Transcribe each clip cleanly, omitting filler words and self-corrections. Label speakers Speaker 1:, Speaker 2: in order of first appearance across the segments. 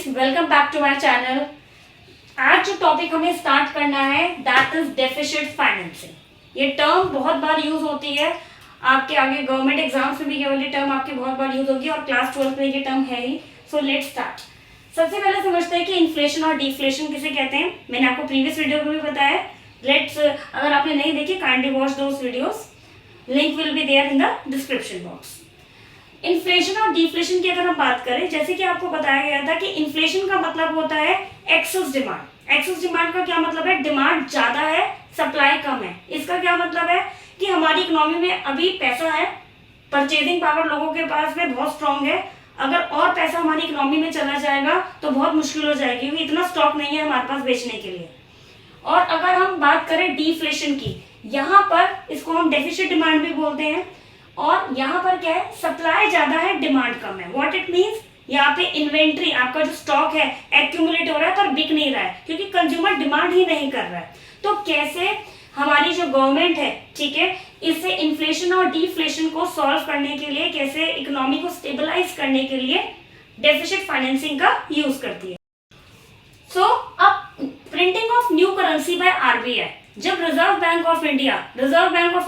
Speaker 1: Friends, welcome back to my channel. आज जो topic हमें स्टार्ट करना है दैट इज डेफिसिट फाइनेंसिंग। ये टर्म बहुत बार यूज होती है, आपके आगे गवर्नमेंट एग्जाम्स में भी ये वाली टर्म आपकी बहुत बार यूज होगी और क्लास 12 में ये टर्म है ही। So let's start. सबसे पहले समझते हैं कि इन्फ्लेशन और डिफ्लेशन किसे कहते हैं। मैंने आपको प्रीवियस वीडियो में भी बताया। अगर आपने नहीं देखी, kindly watch those videos, link will be there in the description box. Inflation और डिफ्लेशन की अगर हम बात करें, जैसे कि आपको बताया गया था कि इन्फ्लेशन का मतलब होता है एक्सेस डिमांड। एक्सेस डिमांड का क्या मतलब है? डिमांड ज्यादा है, सप्लाई कम है। इसका क्या मतलब है कि हमारी इकोनॉमी में अभी पैसा है, परचेजिंग पावर लोगों के पास में बहुत स्ट्रांग है। अगर और पैसा हमारी इकोनॉमी में चला जाएगा तो बहुत मुश्किल हो जाएगी, क्योंकि इतना स्टॉक नहीं है हमारे पास बेचने के लिए। और अगर हम बात करें डिफ्लेशन की, यहाँ पर इसको हम डेफिसिट डिमांड भी बोलते हैं। और यहाँ पर क्या है? सप्लाई ज्यादा है, डिमांड कम है। व्हाट इट मीन्स, यहाँ पे इन्वेंट्री, आपका जो स्टॉक है एक्यूमुलेट हो रहा है पर बिक नहीं रहा है, क्योंकि कंज्यूमर डिमांड ही नहीं कर रहा है। तो कैसे हमारी जो गवर्नमेंट है, ठीक है, इससे इन्फ्लेशन और डिफ्लेशन को सॉल्व करने के लिए, कैसे इकोनॉमी को स्टेबलाइज करने के लिए डेफिसिट फाइनेंसिंग का यूज करती है। सो अब printing of new currency by RBI, जब रिजर्व बैंक ऑफ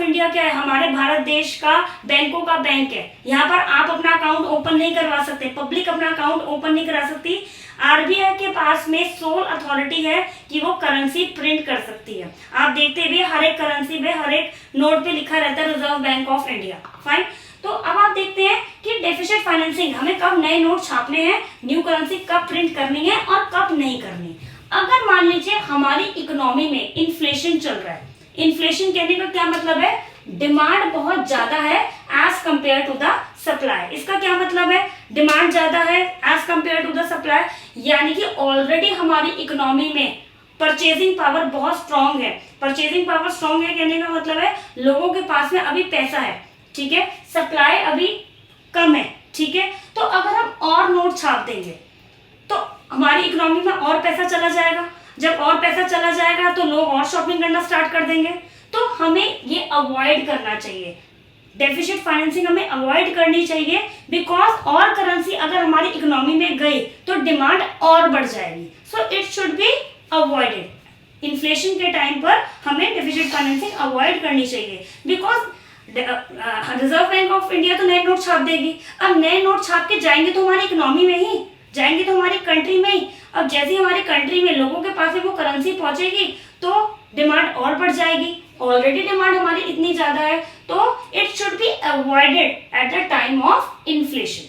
Speaker 1: इंडिया क्या है? हमारे भारत देश का बैंकों का बैंक है। यहाँ पर आप अपना अकाउंट ओपन नहीं करवा सकते, पब्लिक अपना अकाउंट ओपन नहीं करा सकती। आरबीआई के पास में सोल अथॉरिटी है कि वो करेंसी प्रिंट कर सकती है। आप देखते हुए हर एक करेंसी में, हर एक नोट पे लिखा रहता है reserve bank of India. Fine. तो अब आप देखते हैं कि डेफिसिट फाइनेंसिंग, हमें कब नए नोट छापने हैं, न्यू करेंसी कब प्रिंट करनी है और कब नहीं करनी। अगर मान लीजिए हमारी इकोनॉमी में इन्फ्लेशन चल रहा है, इन्फ्लेशन कहने का क्या मतलब है? डिमांड बहुत ज्यादा है as compare to the supply. इसका क्या मतलब है? डिमांड ज्यादा है as compare to the supply, यानी कि ऑलरेडी हमारी इकोनॉमी में परचेजिंग पावर बहुत स्ट्रांग है। परचेजिंग पावर स्ट्रांग है कहने का मतलब है लोगों के पास में अभी पैसा है, ठीक है, सप्लाई अभी कम है, ठीक है। तो अगर हम और नोट छाप देंगे तो हमारी इकोनॉमी में और पैसा चला जाएगा। जब और पैसा चला जाएगा तो लोग और शॉपिंग करना स्टार्ट कर देंगे। तो हमें ये अवॉइड करना चाहिए, डेफिसिट फाइनेंसिंग हमें अवॉइड करनी चाहिए, बिकॉज और करेंसी अगर हमारी इकोनॉमी में गई तो डिमांड और बढ़ जाएगी। So it should be avoided. Inflation के टाइम पर हमें डेफिसिट फाइनेंसिंग अवॉइड करनी चाहिए, because reserve bank of India तो नए नोट छाप देगी। अब नए नोट छाप के जाएंगे तो हमारी इकोनॉमी में ही जाएंगे, तो हमारी कंट्री में ही। अब जैसे ही हमारी कंट्री में लोगों के पास में वो करेंसी पहुंचेगी तो डिमांड और बढ़ जाएगी। ऑलरेडी डिमांड हमारी इतनी ज्यादा है, तो it should be avoided at the time of inflation.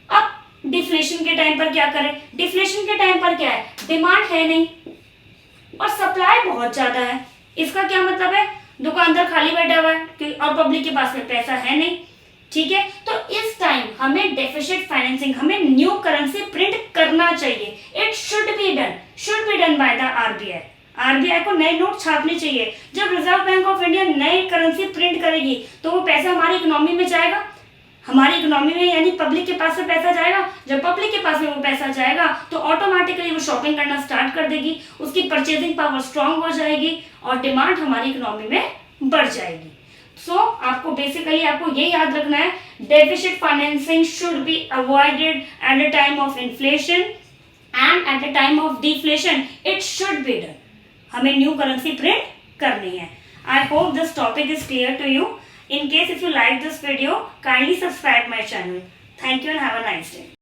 Speaker 1: अब डिफ्लेशन के टाइम पर क्या करें? डिफ्लेशन के टाइम पर क्या है? डिमांड है नहीं और सप्लाई बहुत ज्यादा है। इसका क्या मतलब है? दुकानदार खाली बैठा हुआ है और पब्लिक के पास में पैसा है नहीं, ठीक है। तो इस टाइम हमें डेफिसिट फाइनेंसिंग, हमें न्यू करेंसी प्रिंट करना चाहिए। It should be done by the RBI. RBI को नए नोट छापने चाहिए। जब रिजर्व बैंक ऑफ इंडिया नई करेंसी प्रिंट करेगी तो वो पैसा हमारी इकोनॉमी में जाएगा, हमारी इकोनॉमी में, यानी पब्लिक के पास में पैसा जाएगा। जब पब्लिक के पास में वो पैसा जाएगा तो ऑटोमेटिकली वो शॉपिंग करना स्टार्ट कर देगी, उसकी परचेजिंग पावर स्ट्रांग हो जाएगी और डिमांड हमारी इकोनॉमी में बढ़ जाएगी। सो आपको बेसिकली आपको ये याद रखना है, deficit financing should be avoided at the time of inflation and at the time of deflation it should be done. हमें न्यू करेंसी प्रिंट करनी है। I hope this topic is clear to you. In case if you like this video, kindly subscribe my channel. Thank you and have a nice day.